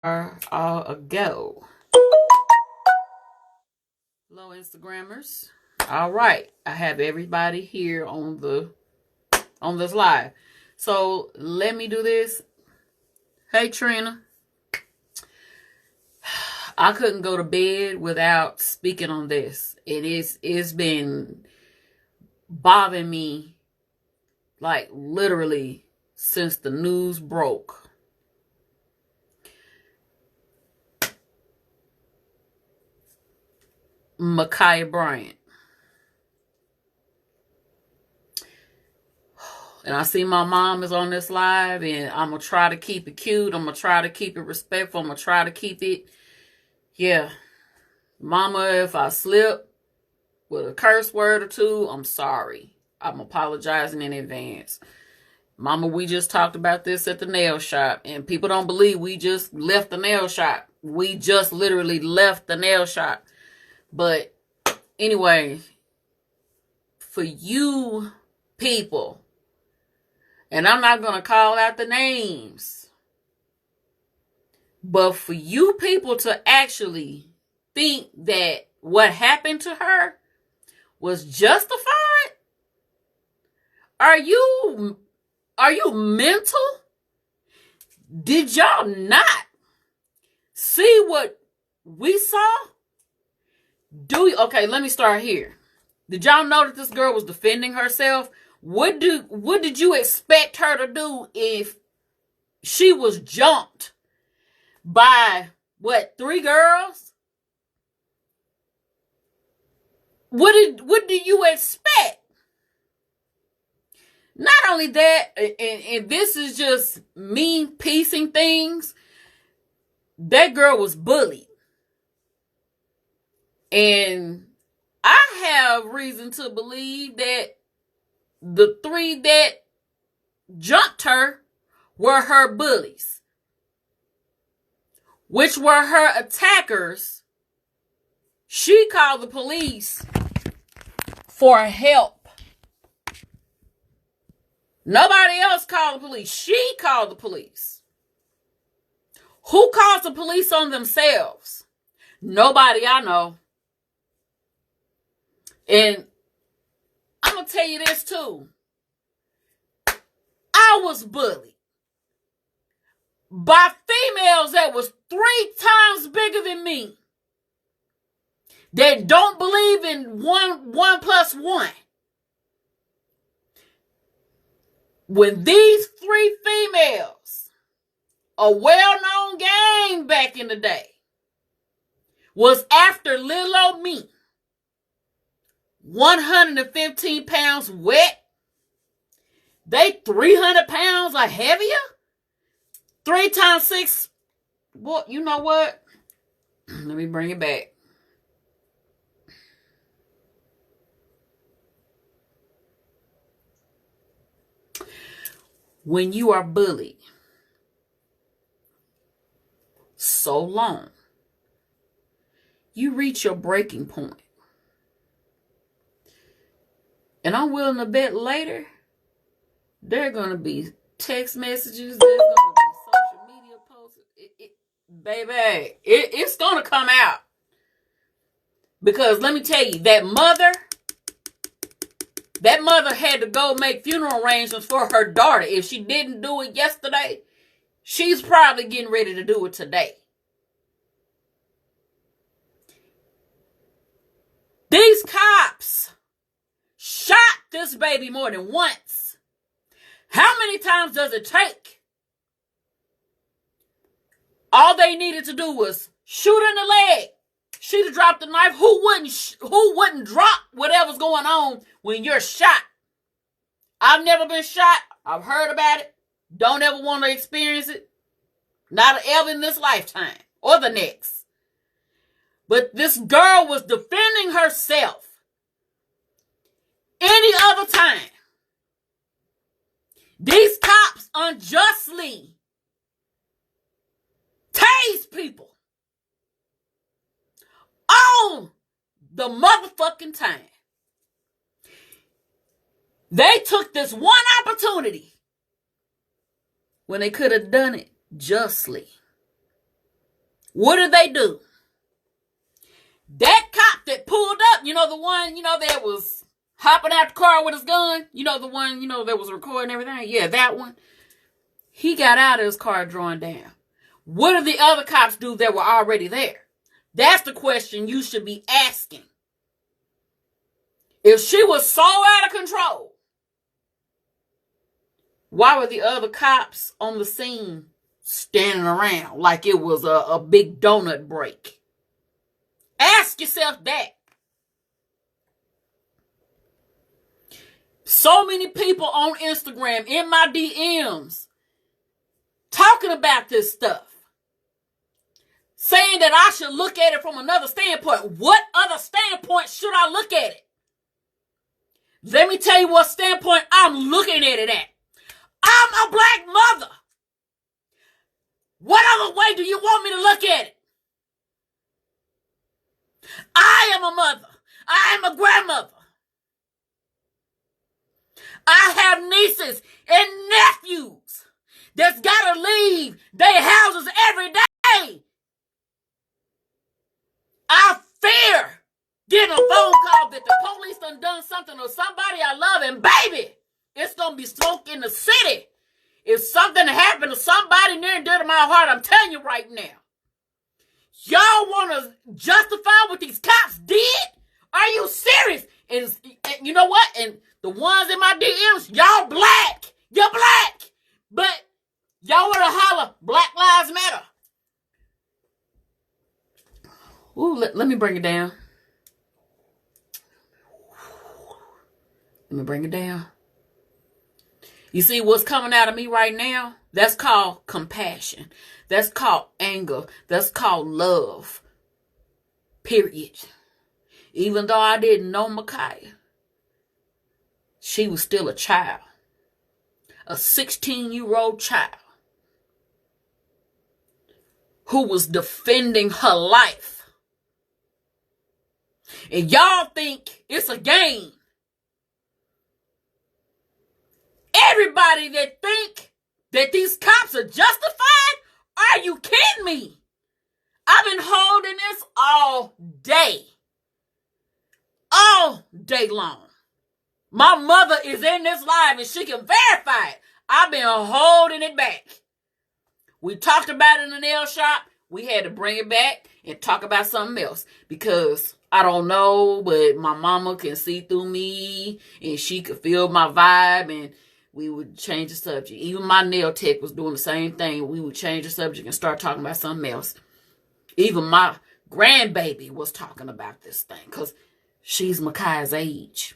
A go. Hello, Instagrammers. All right, I have everybody here on this live. So let me do this. Hey, Trina. I couldn't go to bed without speaking on this. It's been bothering me, like, literally since the news broke. Bryant. And I see my mom is on this live, and I'm going to try to keep it cute. I'm going to try to keep it respectful. I'm going to try to keep it, yeah. Mama, if I slip with a curse word or two, I'm sorry. I'm apologizing in advance. Mama, we just talked about this at the nail shop, and people don't believe we just left the nail shop. We just literally left the nail shop. But anyway, for you people, and I'm not going to call out the names, but for you people to actually think that what happened to her was justified, are you mental? Did y'all not see what we saw? Okay, let me start here. Did y'all know that this girl was defending herself? What did you expect her to do if she was jumped by three girls? What did you expect? Not only that, and this is just me piecing things, that girl was bullied. And I have reason to believe that the three that jumped her were her bullies, which were her attackers. She called the police for help. Nobody else called the police. She called the police. Who calls the police on themselves? Nobody I know. And I'm going to tell you this too. I was bullied by females that was 3 times bigger than me, that don't believe in one plus one. When these 3 females, a well-known gang back in the day, was after little old me, 115 pounds wet, they 300 pounds or heavier, 3 times 6. Well, you know what? Let me bring it back. When you are bullied so long, you reach your breaking point. And I'm willing to bet later, there are going to be text messages, there's going to be social media posts. Baby, it's going to come out. Because let me tell you, that mother had to go make funeral arrangements for her daughter. If she didn't do it yesterday, she's probably getting ready to do it today. These cops shot this baby more than once. How many times does it take? All they needed to do was shoot in the leg. She'd have dropped the knife. Who wouldn't drop whatever's going on when you're shot? I've never been shot. I've heard about it. Don't ever want to experience it. Not ever in this lifetime or the next. But this girl was defending herself. Any other time, these cops unjustly tase people all the motherfucking time. They took this one opportunity when they could have done it justly. What did they do? That cop that pulled up, the one, that was hopping out the car with his gun, the one, that was recording everything. Yeah, that one. He got out of his car drawing down. What did the other cops do that were already there? That's the question you should be asking. If she was so out of control, why were the other cops on the scene standing around like it was a big donut break? Ask yourself that. So many people on Instagram, in my DMs, talking about this stuff. Saying that I should look at it from another standpoint. What other standpoint should I look at it? Let me tell you what standpoint I'm looking at it at. I'm a black mother. What other way do you want me to look at it? I am a mother. I am a grandmother. I have nieces and nephews that's got to leave their houses every day. I fear getting a phone call that the police done something to somebody I love, and baby, it's going to be smoke in the city. If something happened to somebody near and dear to my heart, I'm telling you right now. Y'all want to justify what these cops did? Are you serious? And you know what? And the ones in my DMs, y'all black. You're black. But y'all want to holler, Black Lives Matter. Ooh, let me bring it down. Let me bring it down. You see what's coming out of me right now? That's called compassion. That's called anger. That's called love. Period. Even though I didn't know Micaiah, she was still a child. A 16-year-old child who was defending her life. And y'all think it's a game. Everybody that think that these cops are justified, are you kidding me? I've been holding this all day. All day long. My mother is in this live and she can verify it. I've been holding it back. We talked about it in the nail shop. We had to bring it back and talk about something else. Because I don't know, but my mama can see through me and she could feel my vibe, and we would change the subject. Even my nail tech was doing the same thing. We would change the subject and start talking about something else. Even my grandbaby was talking about this thing because she's Micaiah's age.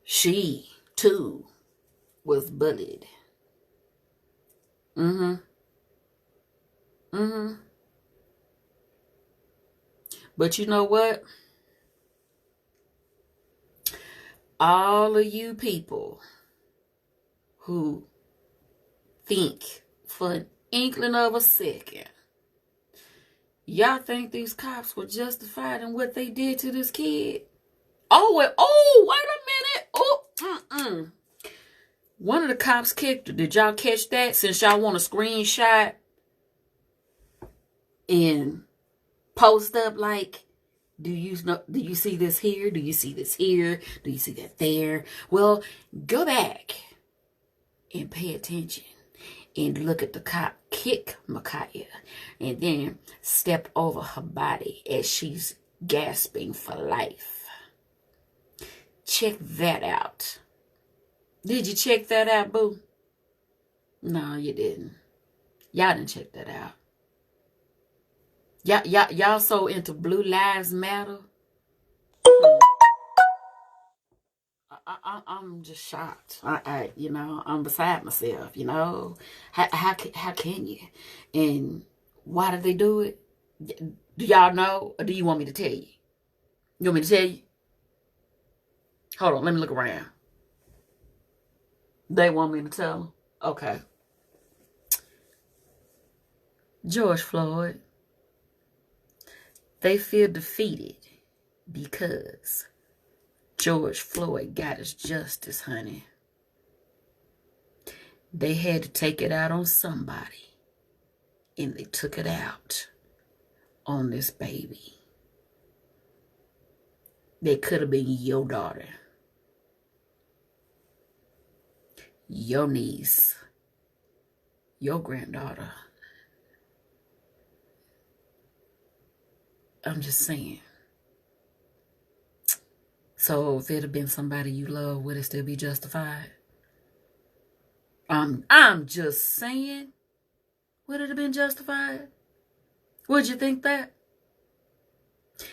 She, too, was bullied. But you know what? All of you people who think for an inkling of a second, y'all think these cops were justified in what they did to this kid? Wait a minute. One of the cops kicked her. Did y'all catch that? Since y'all want a screenshot and post up like, do you see this here? Do you see this here? Do you see that there? Well, go back and pay attention and look at the cop kick Micaiah and then step over her body as she's gasping for life. Check that out. Did you check that out, boo? No, you didn't. Y'all didn't check that out. Y'all so into Blue Lives Matter. I'm just shocked. I'm beside myself. How can you? And why did they do it? Do y'all know, or do you want me to tell you? You want me to tell you? Hold on, let me look around. They want me to tell them? Okay. George Floyd. They feel defeated because George Floyd got his justice, honey. They had to take it out on somebody. and they took it out on this baby. That could have been your daughter, your niece, your granddaughter. I'm just saying. So if it had been somebody you love, would it still be justified? I'm just saying, would it have been justified? Would you think that?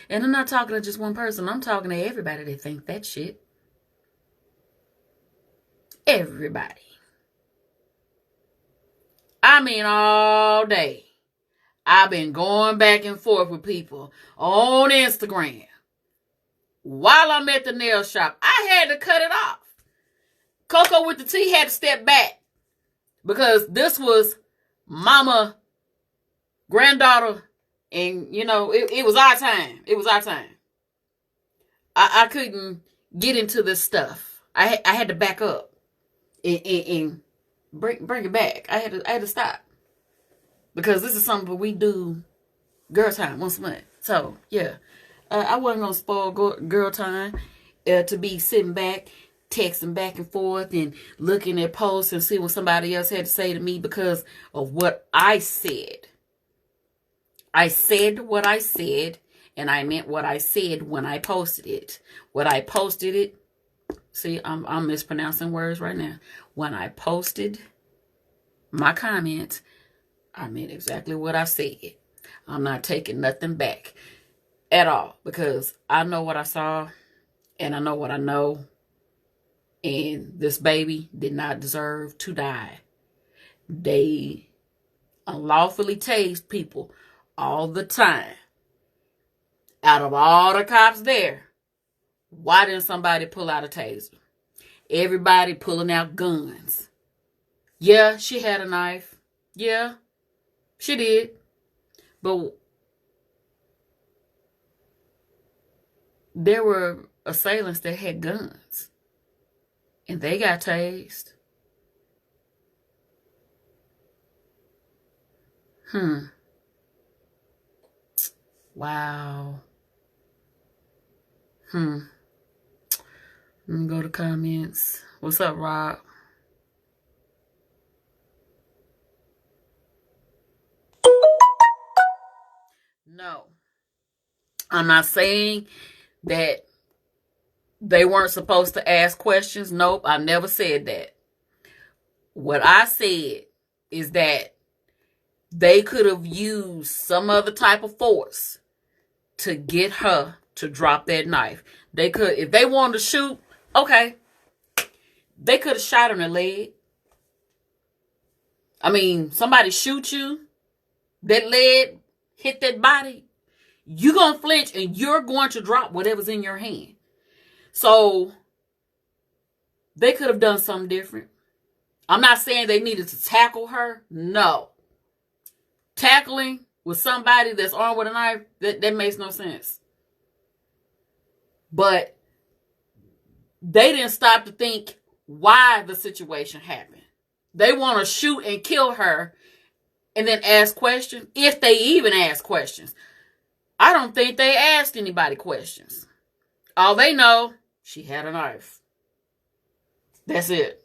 And I'm not talking to just one person. I'm talking to everybody that think that shit. Everybody. I mean, all day. I've been going back and forth with people on Instagram. While I'm at the nail shop, I had to cut it off. Coco with the T had to step back. Because this was mama, granddaughter, and, it was our time. It was our time. I couldn't get into this stuff. I had to back up and bring it back. I had to stop. Because this is something we do girl time once a month. So, yeah. I wasn't going to spoil girl time to be sitting back, texting back and forth and looking at posts and see what somebody else had to say to me because of what I said. I said what I said, and I meant what I said when I posted it. When I posted it, see, I'm mispronouncing words right now. When I posted my comments, I meant exactly what I said. I'm not taking nothing back at all because I know what I saw and I know what I know. And this baby did not deserve to die. They unlawfully tased people all the time. Out of all the cops there, why didn't somebody pull out a taser? Everybody pulling out guns. Yeah, she had a knife. Yeah, she did. But there were assailants that had guns. And they got tased. Wow. Let me go to comments. What's up, Rob? No. I'm not saying that they weren't supposed to ask questions. Nope, I never said that. What I said is that they could have used some other type of force to get her to drop that knife. They could, if they wanted to shoot, okay. They could have shot her in the leg. I mean, somebody shoot you, that leg hit that body, you're going to flinch and you're going to drop whatever's in your hand. So they could have done something different. I'm not saying they needed to tackle her. No. Tackling with somebody that's armed with a knife, that makes no sense. But they didn't stop to think why the situation happened. They want to shoot and kill her and then ask questions, if they even ask questions. I don't think they asked anybody questions. All they know, she had a knife. That's it.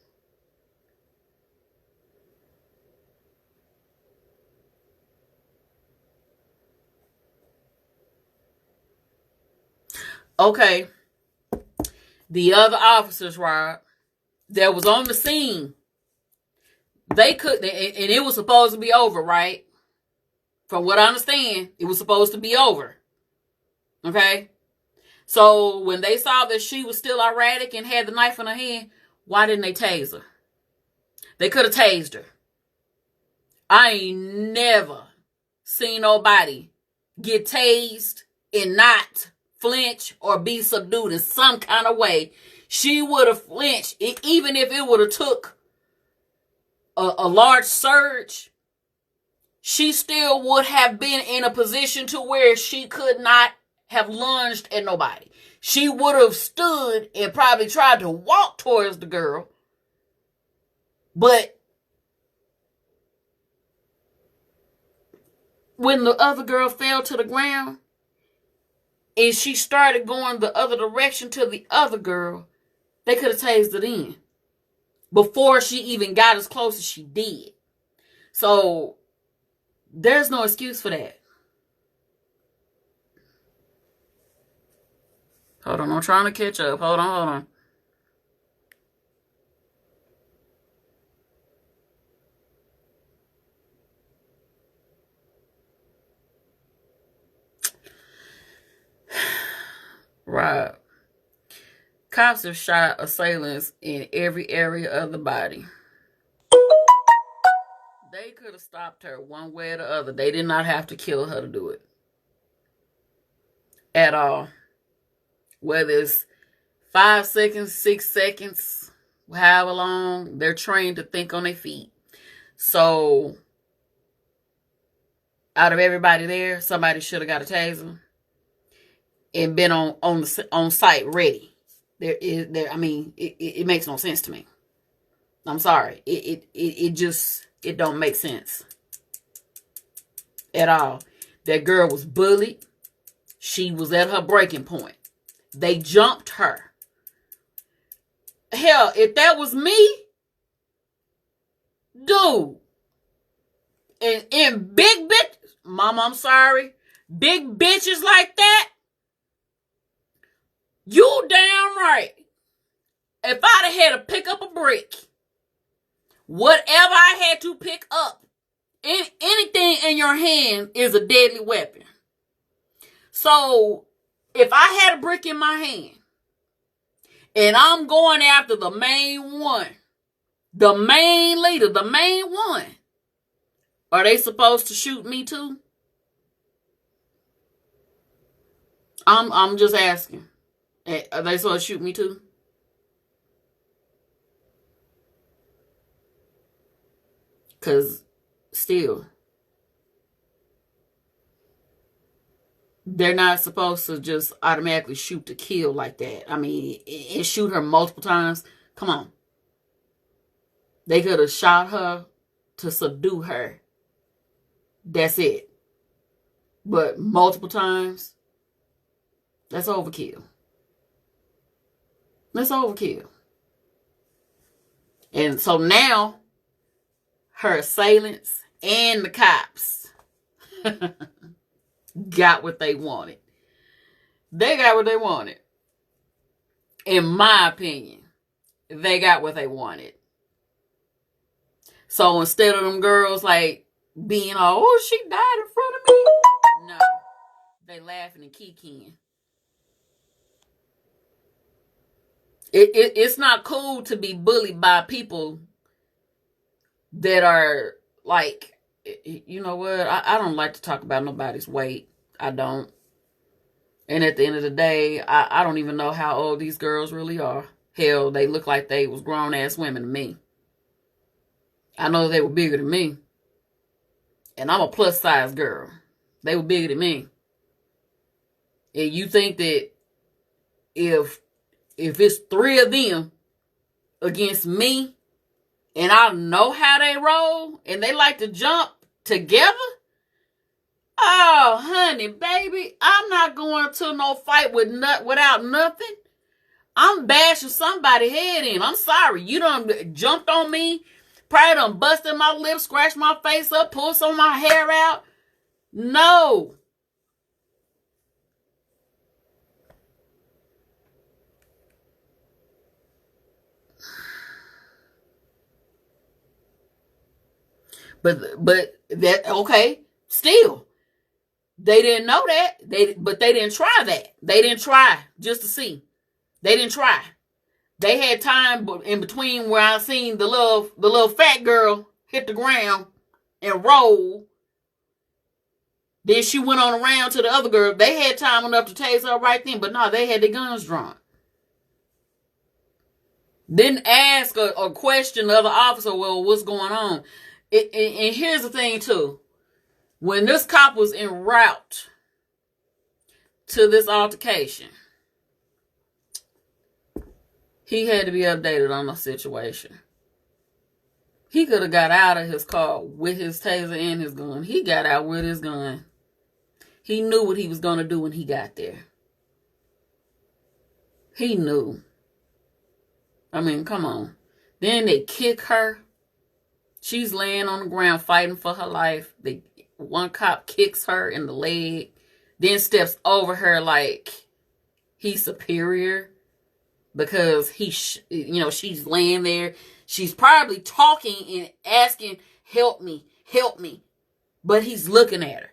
Okay. The other officers, Rob, that was on the scene, they could, and it was supposed to be over, right? From what I understand, it was supposed to be over. Okay? So when they saw that she was still erratic and had the knife in her hand, why didn't they tase her? They could have tased her. I ain't never seen nobody get tased and not flinch or be subdued in some kind of way. She would have flinched, even if it would have took a large surge. She still would have been in a position to where she could not have lunged at nobody. She would have stood and probably tried to walk towards the girl. But when the other girl fell to the ground and she started going the other direction to the other girl, they could have tased it in before she even got as close as she did. So there's no excuse for that. Hold on, I'm trying to catch up. Hold on. Right. Cops have shot assailants in every area of the body. They could have stopped her one way or the other. They did not have to kill her to do it. At all. Whether it's 5 seconds, 6 seconds, however long, they're trained to think on their feet. So, out of everybody there, somebody should have got a taser and been on site ready. It makes no sense to me. I'm sorry. It don't make sense at all. That girl was bullied. She was at her breaking point. They jumped her. Hell, if that was me, dude, and big bitch, mama, I'm sorry, big bitches like that, you damn right. If I'd have had to pick up a brick, whatever I had to pick up, anything in your hand is a deadly weapon. So, if I had a brick in my hand, and I'm going after the main one, the main leader, the main one, are they supposed to shoot me too? I'm just asking. Are they supposed to shoot me too? Because still, they're not supposed to just automatically shoot to kill like that. I mean, and shoot her multiple times. Come on. They could have shot her to subdue her. That's it. But multiple times, that's overkill. That's overkill. And so now, her assailants and the cops got what they wanted. They got what they wanted. In my opinion, they got what they wanted. So instead of them girls like being all, oh, she died in front of me. No, they laughing and kikiing. It's not cool to be bullied by people that are like, you know what? I don't like to talk about nobody's weight. I don't. And at the end of the day, I don't even know how old these girls really are. Hell, they look like they was grown-ass women to me. I know they were bigger than me. And I'm a plus-size girl. They were bigger than me. And you think that if it's 3 of them against me, and I know how they roll, and they like to jump together, oh, honey, baby, I'm not going to no fight without nothing. I'm bashing somebody's head in. I'm sorry. You done jumped on me, probably done busted my lips, scratched my face up, pulled some of my hair out. No. But that, okay, still, they didn't know that. But they didn't try that. They didn't try just to see. They didn't try. They had time in between where I seen the little fat girl hit the ground and roll. Then she went on around to the other girl. They had time enough to tase her right then, but no, they had their guns drawn. Didn't ask or question the other officer, well, what's going on? And here's the thing, too. When this cop was en route to this altercation, he had to be updated on the situation. He could have got out of his car with his taser and his gun. He got out with his gun. He knew what he was going to do when he got there. He knew. I mean, come on. Then they kick her. She's laying on the ground fighting for her life. One cop kicks her in the leg, then steps over her like he's superior because she's laying there. She's probably talking and asking, help me, but he's looking at her.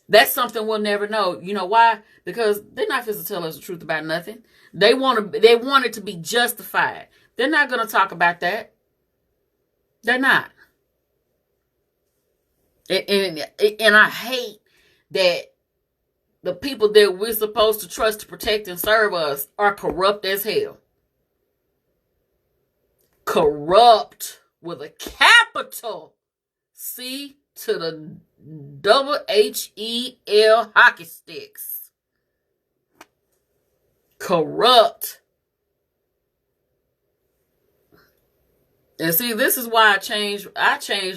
That's something we'll never know. You know why? Because they're not supposed to tell us the truth about nothing. They want it to be justified. They're not going to talk about that. They're not. And I hate that the people that we're supposed to trust to protect and serve us are corrupt as hell. Corrupt with a capital C to the double HEL hockey sticks. Corrupt. And see, this is why I changed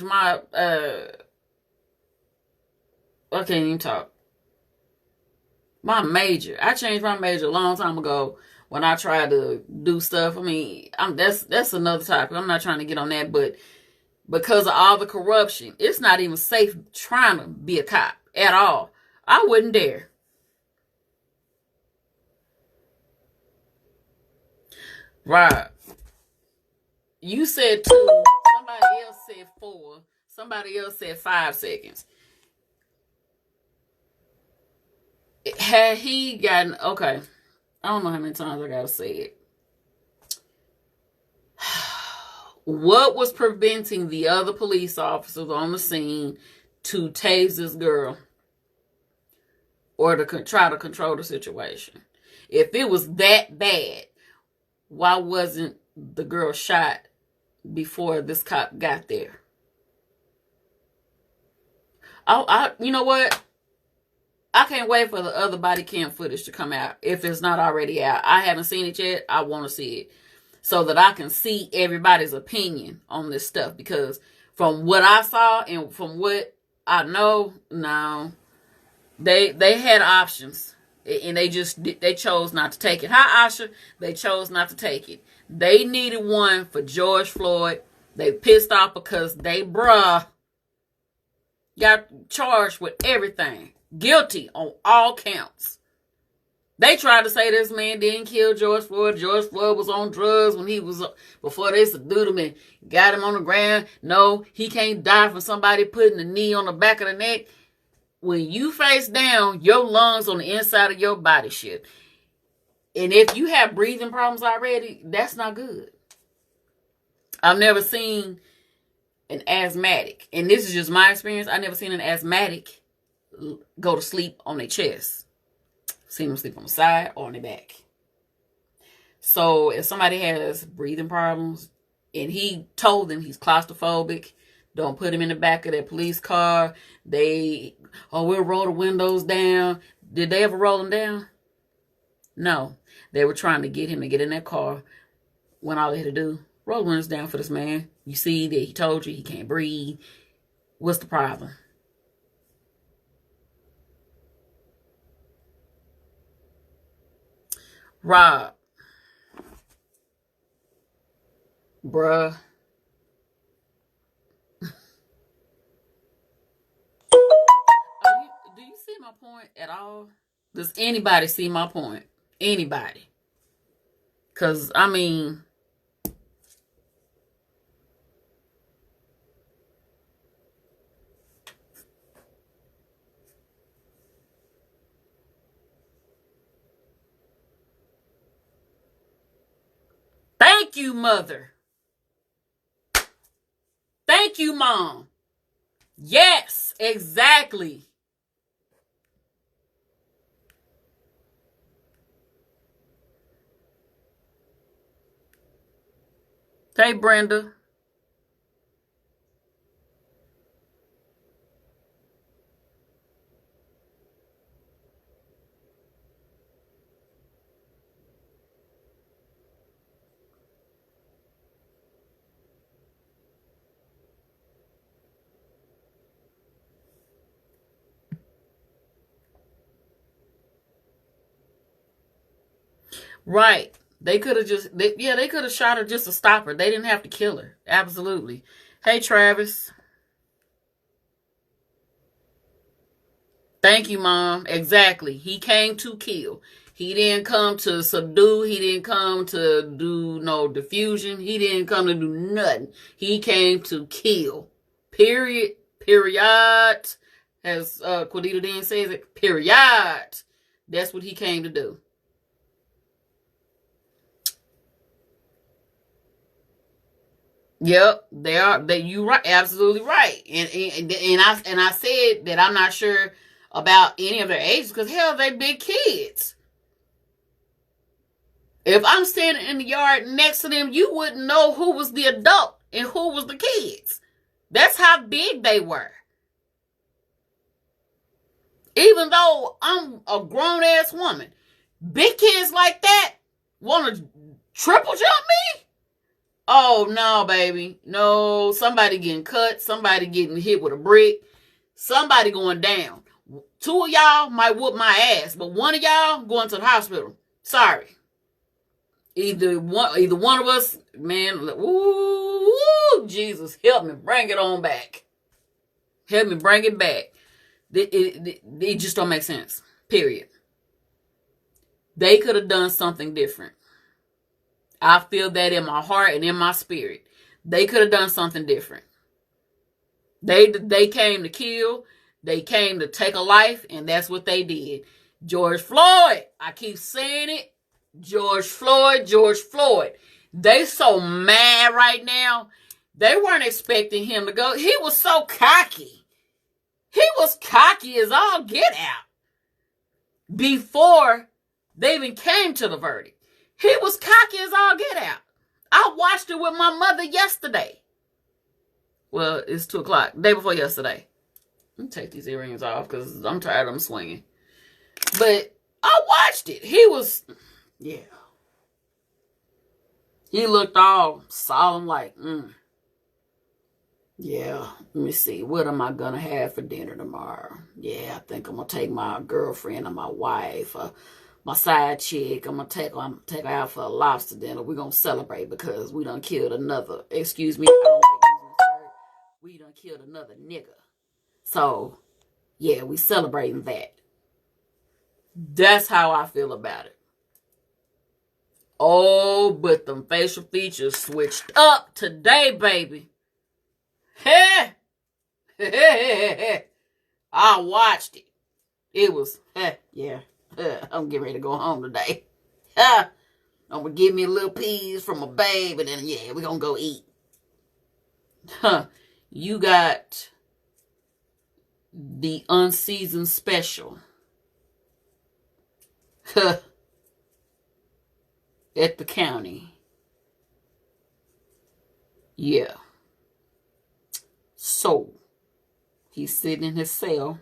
my I can't even talk. My major. I changed my major a long time ago when I tried to do stuff. I mean, that's another topic. I'm not trying to get on that, but because of all the corruption, it's not even safe trying to be a cop at all. I wouldn't dare. Right. You said 2. Somebody else said 4. Somebody else said 5 seconds. Had he gotten, okay, I don't know how many times I gotta say it. What was preventing the other police officers on the scene to tase this girl or to try to control the situation? If it was that bad, why wasn't the girl shot before this cop got there? You know what? I can't wait for the other body cam footage to come out if it's not already out. I haven't seen it yet. I want to see it so that I can see everybody's opinion on this stuff, because from what I saw and from what I know, no, they had options and they chose not to take it. Hi, Asha. They chose not to take it. They needed one for George Floyd. They pissed off because they got charged with everything. Guilty on all counts. They tried to say this man didn't kill George Floyd. George Floyd was on drugs when he was, before they subdued him and got him on the ground. No, he can't die from somebody putting a knee on the back of the neck. When you face down, your lungs on the inside of your body shit. And if you have breathing problems already, that's not good. I've never seen an asthmatic, and this is just my experience, I've never seen an asthmatic go to sleep on their chest. Seen them sleep on the side or on their back. So if somebody has breathing problems and he told them he's claustrophobic, don't put him in the back of their police car. We'll roll the windows down. Did they ever roll them down? No. They were trying to get him to get in that car when all they had to do, roll the windows down for this man. You see that he told you he can't breathe. What's the problem? Rob. Bruh. Do you see my point at all? Does anybody see my point? Anybody? Because, I mean, thank you, mother. Thank you, mom. Yes, exactly. Hey, Brenda. Right. They could have just, they could have shot her just to stop her. They didn't have to kill her. Absolutely. Hey, Travis. Thank you, Mom. Exactly. He came to kill. He didn't come to subdue. He didn't come to do no diffusion. He didn't come to do nothing. He came to kill. Period. Period. As Quadita then says it. Period. That's what he came to do. Yep, they are. That you right, absolutely right. And I said that I'm not sure about any of their ages because hell, they big kids. If I'm standing in the yard next to them, you wouldn't know who was the adult and who was the kids. That's how big they were. Even though I'm a grown ass woman, big kids like that want to triple jump me? Oh, no, baby. No, somebody getting cut. Somebody getting hit with a brick. Somebody going down. 2 of y'all might whoop my ass, but 1 of y'all going to the hospital. Sorry. Either one of us, man. Ooh, Jesus, help me. Bring it on back. Help me bring it back. It just don't make sense. Period. They could have done something different. I feel that in my heart and in my spirit. They could have done something different. They came to kill. They came to take a life, and that's what they did. George Floyd. I keep saying it. George Floyd. They so mad right now. They weren't expecting him to go. He was so cocky. He was cocky as all get out. Before they even came to the verdict. He was cocky as all get out. I watched it with my mother yesterday. Well, it's 2 o'clock. Day before yesterday. Let me take these earrings off because I'm tired of them swinging. But I watched it. He was, yeah. He looked all solemn like, yeah, let me see. What am I going to have for dinner tomorrow? Yeah, I think I'm going to take my girlfriend or my wife or my side chick. I'm going to take her out for a lobster dinner. We're going to celebrate because we done killed another, excuse me, I don't like using this word. We done killed another nigga. So, yeah, we celebrating that. That's how I feel about it. Oh, but them facial features switched up today, baby. Hey! I watched it. It was, yeah. I'm getting ready to go home today. I'm going to give me a little piece from a babe, and then, yeah, we're going to go eat. You got the unseasoned special. At the county. Yeah. So, he's sitting in his cell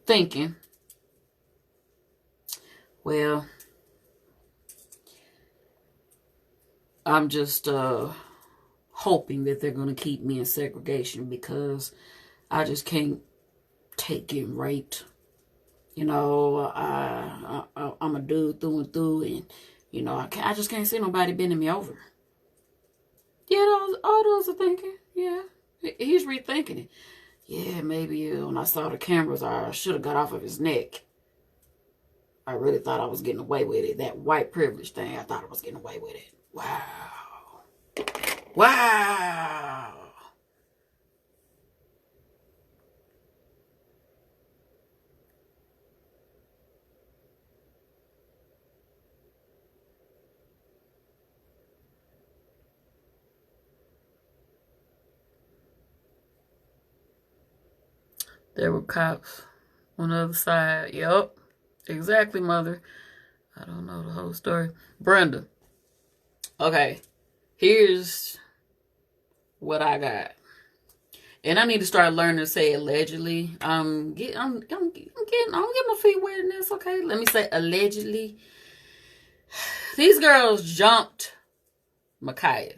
thinking, well, I'm just hoping that they're going to keep me in segregation because I just can't take getting raped. You know, I'm a dude through and through, and, you know, I just can't see nobody bending me over. Yeah, all those are thinking, yeah. He's rethinking it. Yeah, maybe when I saw the cameras, I should have got off of his neck. I really thought I was getting away with it. That white privilege thing, I thought I was getting away with it. Wow. Wow. There were cops on the other side. Yep. Exactly, mother. I don't know the whole story. Brenda. Okay. Here's what I got. And I need to start learning to say allegedly. I'm getting my feet wet in this, okay? Let me say allegedly. These girls jumped Micaiah.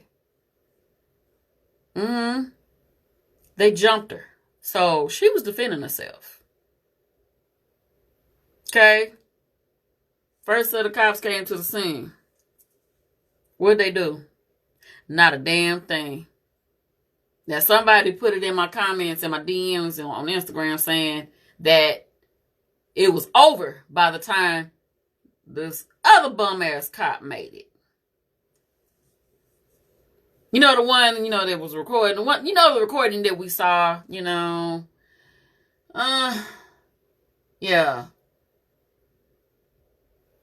They jumped her. So she was defending herself. Okay? First set of cops came to the scene. What'd they do? Not a damn thing. Now, somebody put it in my comments and my DMs and on Instagram saying that it was over by the time this other bum-ass cop made it. You know, the one, that was recording. The one, the recording that we saw, yeah.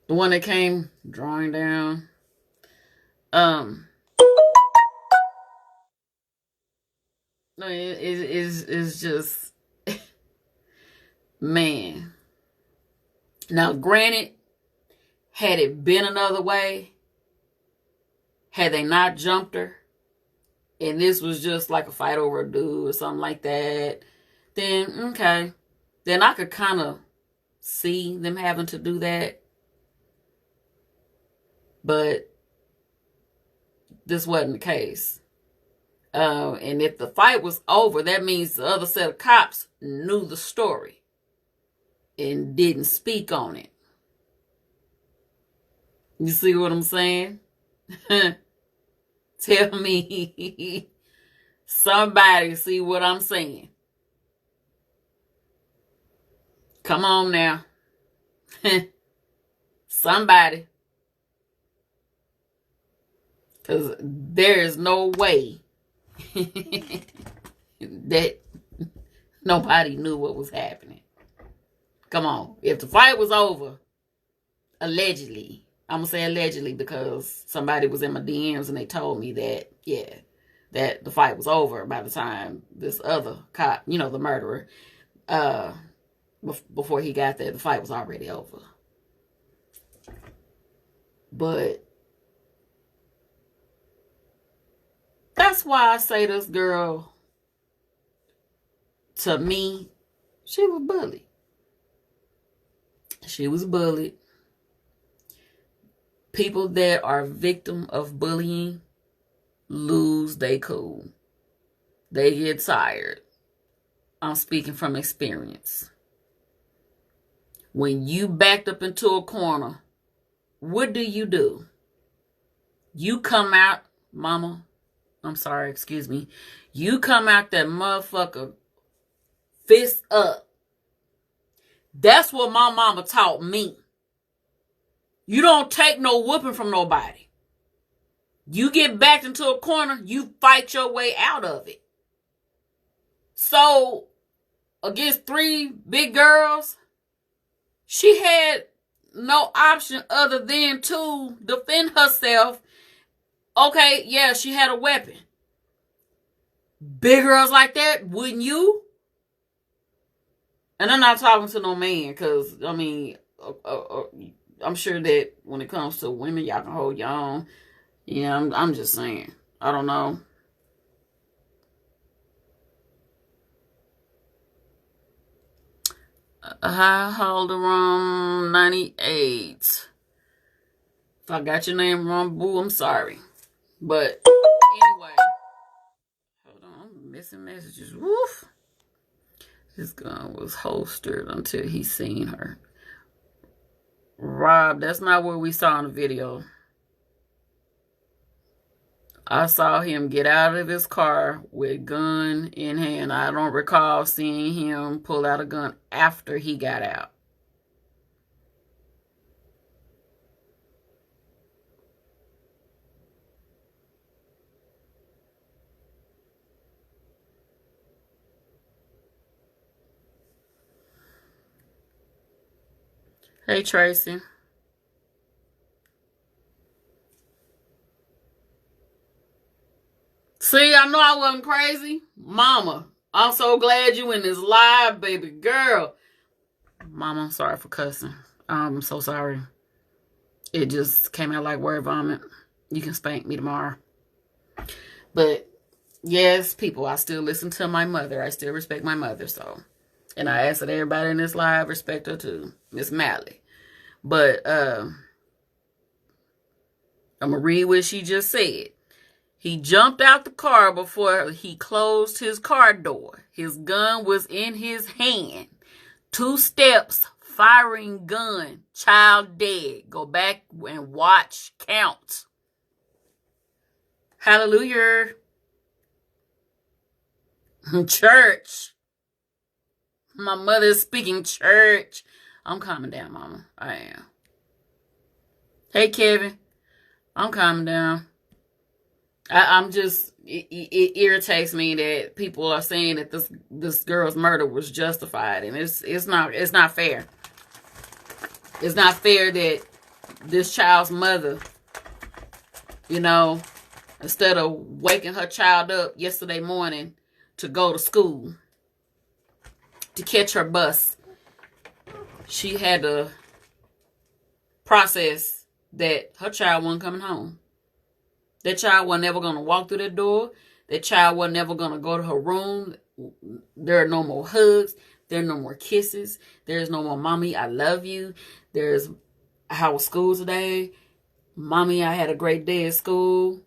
The one that came drawing down. No, it's just, man. Now, granted, had it been another way, had they not jumped her, and this was just like a fight over a dude or something like that, then, okay. Then I could kind of see them having to do that. But this wasn't the case. And if the fight was over, that means the other set of cops knew the story and didn't speak on it. You see what I'm saying? Tell me somebody see what I'm saying. Come on now. Somebody. Because there is no way that nobody knew what was happening. Come on. If the fight was over, allegedly, I'm going to say allegedly because somebody was in my DMs and they told me that, that the fight was over by the time this other cop, the murderer, before he got there, the fight was already over. But that's why I say this girl, to me, she was bullied. She was bullied. People that are victim of bullying lose their cool. They get tired. I'm speaking from experience. When you backed up into a corner, what do? You come out, mama. I'm sorry, excuse me. You come out that motherfucker fist up. That's what my mama taught me. You don't take no whooping from nobody. You get backed into a corner, you fight your way out of it. So, against 3 big girls, she had no option other than to defend herself. Okay, yeah, she had a weapon. Big girls like that, wouldn't you? And I'm not talking to no man, because, I'm sure that when it comes to women, y'all can hold your own. Yeah, I'm just saying. I don't know. High holder 98. If I got your name wrong, boo, I'm sorry. But anyway, hold on, I'm missing messages. Woof. His gun was holstered until he seen her. Rob, that's not what we saw in the video. I saw him get out of his car with gun in hand. I don't recall seeing him pull out a gun after he got out. Hey, Tracy. See, I know I wasn't crazy. Mama, I'm so glad you in this live, baby girl. Mama, I'm sorry for cussing. I'm so sorry. It just came out like word vomit. You can spank me tomorrow. But, yes, people, I still listen to my mother. I still respect my mother, so. And I ask that everybody in this live respect her too. Miss Malley. But, I'm going to read what she just said. He jumped out the car before he closed his car door. His gun was in his hand. 2 steps Firing gun. Child dead. Go back and watch. Count. Hallelujah. Church. My mother is speaking church. I'm calming down, mama. I am. Hey, Kevin. I'm calming down. I'm just, it irritates me that people are saying that this girl's murder was justified, and it's not fair. It's not fair that this child's mother, instead of waking her child up yesterday morning to go to school, to catch her bus, she had to process that her child wasn't coming home. That child was never going to walk through that door. That child was never going to go to her room. There are no more hugs. There are no more kisses. There's no more, mommy, I love you. There's, how was school today? Mommy, I had a great day at school.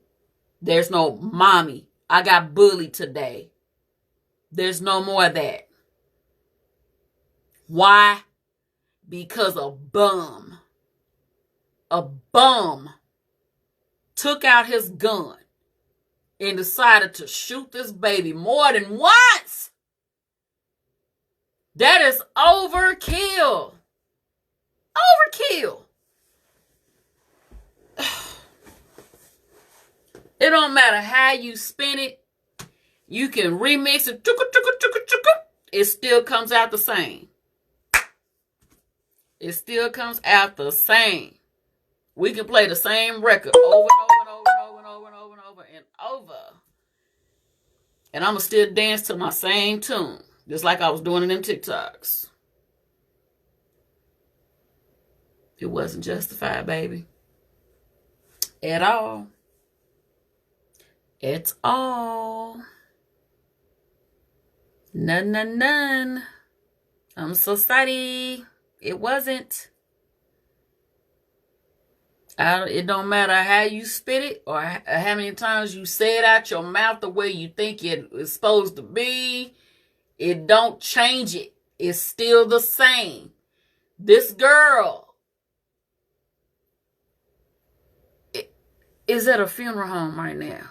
There's no, mommy, I got bullied today. There's no more of that. Why? Because a bum took out his gun and decided to shoot this baby more than once. That is overkill. Overkill. It don't matter how you spin it. You can remix it. It still comes out the same. It still comes out the same. We can play the same record over and over and over and over and over and over and over. And I'm going to still dance to my same tune. Just like I was doing in them TikToks. It wasn't justified, baby. At all. At all. None. I'm so sorry. It wasn't. It don't matter how you spit it or how many times you say it out your mouth the way you think it is supposed to be. It don't change it. It's still the same. This girl is at a funeral home right now.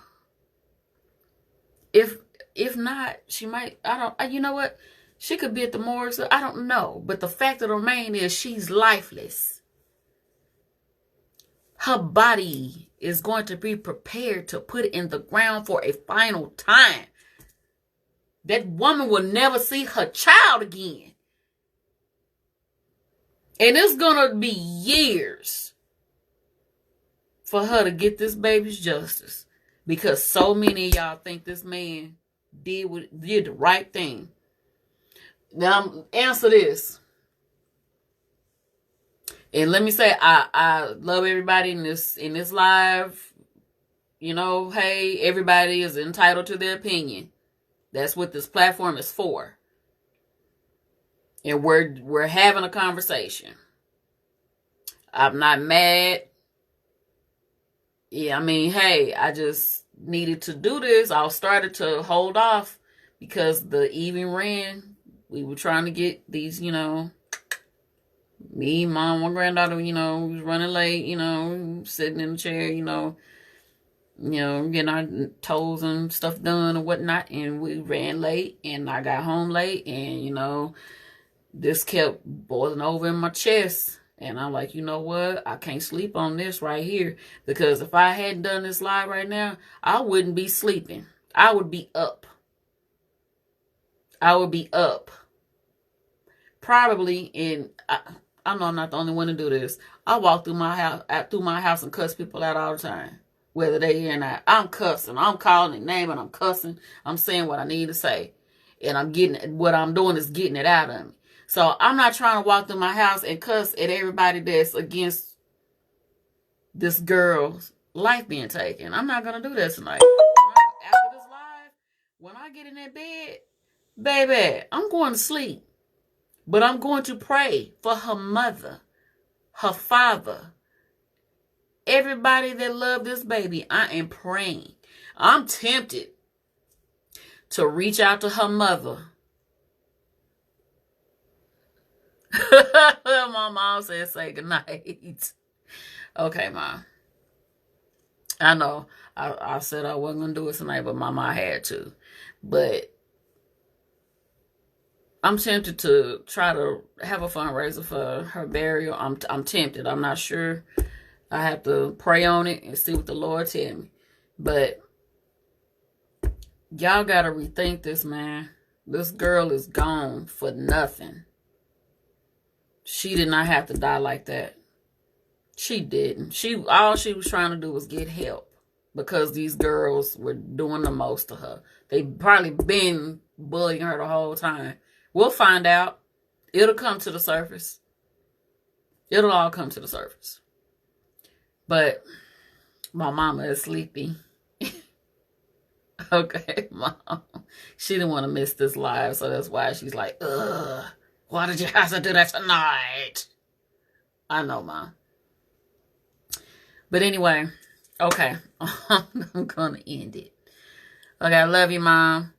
If not, she might, you know what? She could be at the morgue. I don't know. But the fact of the matter is she's lifeless. Her body is going to be prepared to put it in the ground for a final time. That woman will never see her child again. And it's going to be years for her to get this baby's justice. Because so many of y'all think this man did the right thing. Now, answer this. And let me say, I love everybody in this live. Hey, everybody is entitled to their opinion. That's what this platform is for. And we're having a conversation. I'm not mad. Yeah, hey, I just needed to do this. I started to hold off because the evening ran. We were trying to get these, me, mom, my granddaughter, we was running late, sitting in the chair, getting our toes and stuff done and whatnot. And we ran late and I got home late and, this kept boiling over in my chest. And I'm like, you know what? I can't sleep on this right here. Because if I hadn't done this live right now, I wouldn't be sleeping. I would be up. Probably I know I'm not the only one to do this. I walk through my house and cuss people out all the time. Whether they hear or not. I'm cussing. I'm calling their name and I'm cussing. I'm saying what I need to say. And what I'm doing is getting it out of me. So I'm not trying to walk through my house and cuss at everybody that's against this girl's life being taken. I'm not going to do that tonight. After this live, when I get in that bed, baby, I'm going to sleep. But I'm going to pray for her mother, her father, everybody that loved this baby. I am praying. I'm tempted to reach out to her mother My mom said say goodnight. Okay, Mom. I know I said I wasn't going to do it tonight, but Mama, I had to. But I'm tempted to try to have a fundraiser for her burial. I'm tempted. I'm not sure. I have to pray on it and see what the Lord tell me. But y'all got to rethink this, man. This girl is gone for nothing. She did not have to die like that. She didn't. All she was trying to do was get help because these girls were doing the most to her. They probably been bullying her the whole time. We'll find out. It'll come to the surface. It'll all come to the surface. But my mama is sleepy. Okay, Mom. She didn't want to miss this live, so that's why she's like, ugh, why did you have to do that tonight? I know, Mom. But anyway, okay, I'm going to end it. Okay, I love you, Mom.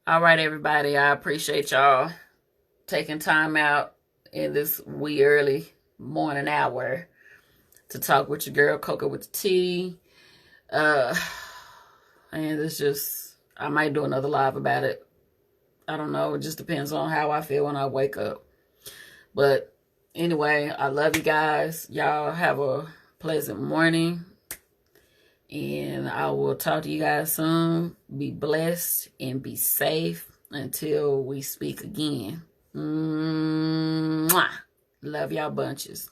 All right, everybody, I appreciate y'all taking time out in this wee early morning hour to talk with your girl, Cocoa with the tea. And it's just, I might do another live about it. I don't know. It just depends on how I feel when I wake up. But anyway, I love you guys. Y'all have a pleasant morning. And I will talk to you guys soon. Be blessed and be safe until we speak again. Mwah. Love y'all bunches.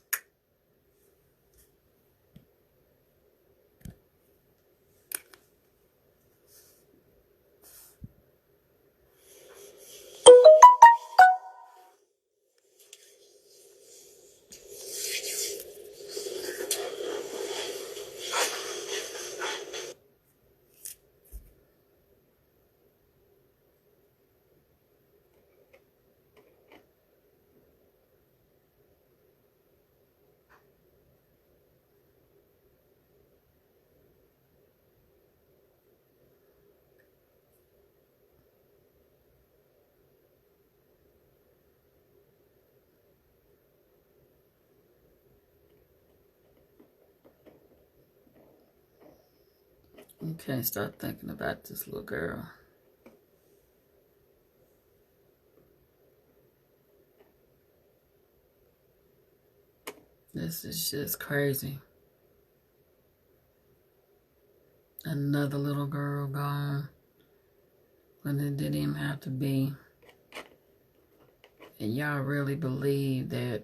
You can't stop thinking about this little girl. This is just crazy. Another little girl gone when it didn't even have to be. And y'all really believe that?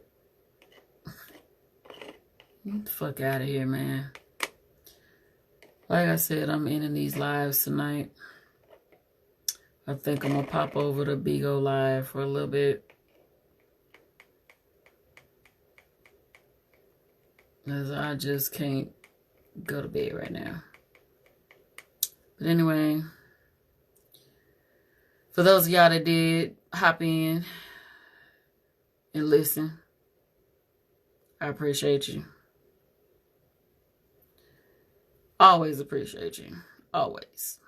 Get the fuck out of here, man. Like I said, I'm ending these lives tonight. I think I'm going to pop over to Bigo Live for a little bit. Because I just can't go to bed right now. But anyway, for those of y'all that did hop in and listen, I appreciate you. Always appreciate you. Always.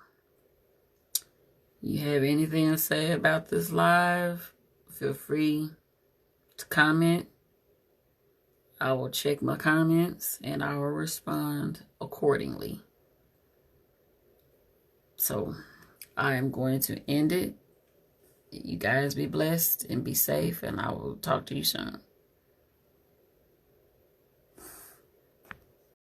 You have anything to say about this live, feel free to comment. I will check my comments and I will respond accordingly. So I am going to end it. You guys be blessed and be safe, and I will talk to you soon.